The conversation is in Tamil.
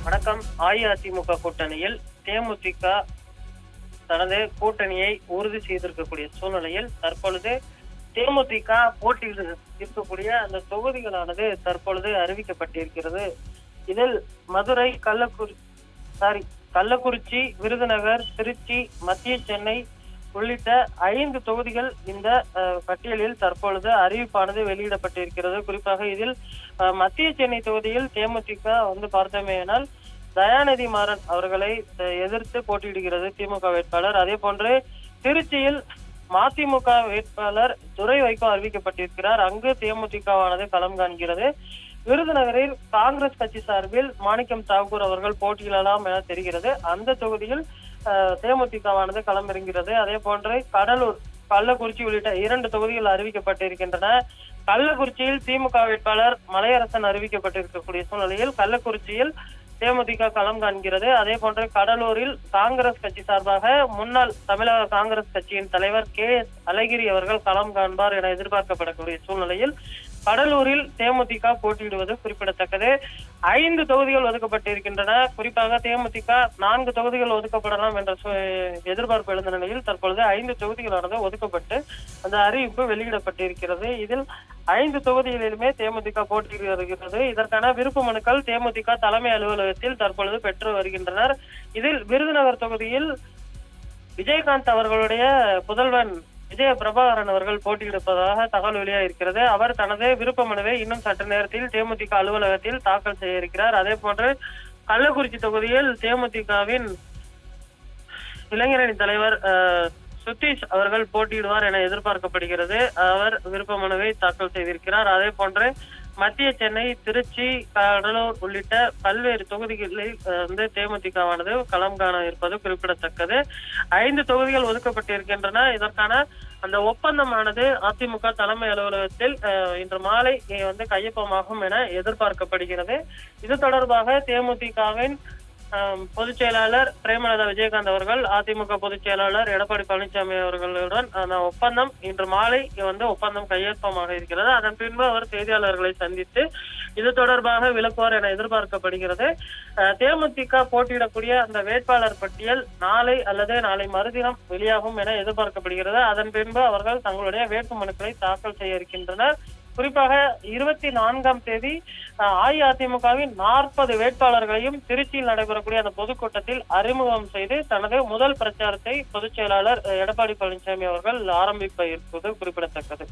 வணக்கம். அஇஅதிமுக கூட்டணியில் தேமுதிக தனது கூட்டணியை உறுதி செய்திருக்கக்கூடிய சூழ்நிலையில் தற்பொழுது தேமுதிக போட்டியில் இருக்கக்கூடிய அந்த தொகுதிகளானது தற்பொழுது அறிவிக்கப்பட்டிருக்கிறது. இதில் மதுரை, கள்ளக்குறிச்சி, விருதுநகர், திருச்சி, மத்திய சென்னை உள்ளிட்ட 5 தொகுதிகள் இந்த பட்டியலில் தற்பொழுது அறிவிப்பானது வெளியிடப்பட்டிருக்கிறது. குறிப்பாக இதில் மத்திய சென்னை தொகுதியில் தேமுதிக பார்த்தோமேயானால் தயாநிதி மாறன் அவர்களை எதிர்த்து போட்டியிடுகிறது திமுக வேட்பாளர். அதே போன்று திருச்சியில் மதிமுக வேட்பாளர் துரை வைகோ அறிவிக்கப்பட்டிருக்கிறார். அங்கு தேமுதிகவானது களம் காண்கிறது. விருதுநகரில் காங்கிரஸ் கட்சி சார்பில் மாணிக்கம் தாக்கூர் அவர்கள் போட்டியிடலாம் என தெரிகிறது. அந்த தொகுதியில் தேமுதிகவானது களமிறங்கிறது. அதே போன்று கடலூர், கள்ளக்குறிச்சி உள்ளிட்ட 2 தொகுதிகள் அறிவிக்கப்பட்டிருக்கின்றன. கள்ளக்குறிச்சியில் திமுக வேட்பாளர் மலையரசன் அறிவிக்கப்பட்டிருக்கக்கூடிய சூழ்நிலையில் கள்ளக்குறிச்சியில் தேமுதிக களம் காண்கிறது. அதே போன்று கடலூரில் காங்கிரஸ் கட்சி சார்பாக முன்னாள் தமிழக காங்கிரஸ் கட்சியின் தலைவர் KS அழகிரி அவர்கள் களம் காண்பார் என எதிர்பார்க்கப்படக்கூடிய சூழ்நிலையில் கடலூரில் தேமுதிக போட்டியிடுவது குறிப்பிடத்தக்கது. 5 தொகுதிகள் ஒதுக்கப்பட்டிருக்கின்றன. குறிப்பாக தேமுதிக 4 தொகுதிகள் ஒதுக்கப்படலாம் என்ற எதிர்பார்ப்பு எழுந்த நிலையில் தற்பொழுது 5 தொகுதிகளானது ஒதுக்கப்பட்டு அந்த அறிவிப்பு வெளியிடப்பட்டிருக்கிறது. இதில் 5 தொகுதிகளிலுமே தேமுதிக போட்டியிட்டு வருகிறது. இதற்கான விருப்ப மனுக்கள் தேமுதிக தலைமை அலுவலகத்தில் தற்பொழுது பெற்று வருகின்றனர். இதில் விருதுநகர் தொகுதியில் விஜயகாந்த் அவர்களுடைய புதல்வன் விஜய பிரபாகரன் அவர்கள் போட்டியிடுப்பதாக தகவல் வெளியாக இருக்கிறது. அவர் தனது விருப்ப மனுவை இன்னும் சற்று நேரத்தில் தேமுதிக அலுவலகத்தில் தாக்கல் செய்ய இருக்கிறார். அதே போன்று கள்ளக்குறிச்சி தொகுதியில் தேமுதிகவின் இளைஞரணி தலைவர் சுதீஷ் அவர்கள் போட்டியிடுவார் என எதிர்பார்க்கப்படுகிறது. அவர் விருப்ப மனுவை தாக்கல் செய்திருக்கிறார். அதே போன்று மத்திய சென்னை, திருச்சி, கடலூர் உள்ளிட்ட பல்வேறு தொகுதிகளில் தேமுதிகவானது களம் காண இருப்பது குறிப்பிடத்தக்கது. 5 தொகுதிகள் ஒதுக்கப்பட்டிருக்கின்றன. இதற்கான அந்த ஒப்பந்தமானது அதிமுக தலைமை அலுவலகத்தில் இன்று மாலை கையொப்பமாகும் என எதிர்பார்க்கப்படுகிறது. இது தொடர்பாக தேமுதிகவின் பொதுச் செயலாளர் பிரேமலதா விஜயகாந்த் அவர்கள் அதிமுக பொதுச் செயலாளர் எடப்பாடி பழனிசாமி அவர்களுடன் அந்த ஒப்பந்தம் இன்று மாலை ஒப்பந்தம் கையொப்பமாக இருக்கிறது. அதன் பின்பு அவர் செய்தியாளர்களை சந்தித்து இது தொடர்பாக விளக்குவார் என எதிர்பார்க்கப்படுகிறது. தேமுதிக போட்டியிடக்கூடிய அந்த வேட்பாளர் பட்டியல் நாளை அல்லது நாளை மறுதினம் வெளியாகும் என எதிர்பார்க்கப்படுகிறது. அதன் பின்பு அவர்கள் தங்களுடைய வேட்பு மனுக்களை தாக்கல் செய்ய இருக்கின்றனர். குறிப்பாக 24ஆம் தேதி அஇஅதிமுகவின் 40 வேட்பாளர்களையும் திருச்சியில் நடைபெறக்கூடிய அந்த பொதுக்கூட்டத்தில் அறிமுகம் செய்து தனது முதல் பிரச்சாரத்தை பொதுச் செயலாளர் எடப்பாடி பழனிசாமி அவர்கள் ஆரம்பிக்க இருப்பது குறிப்பிடத்தக்கது.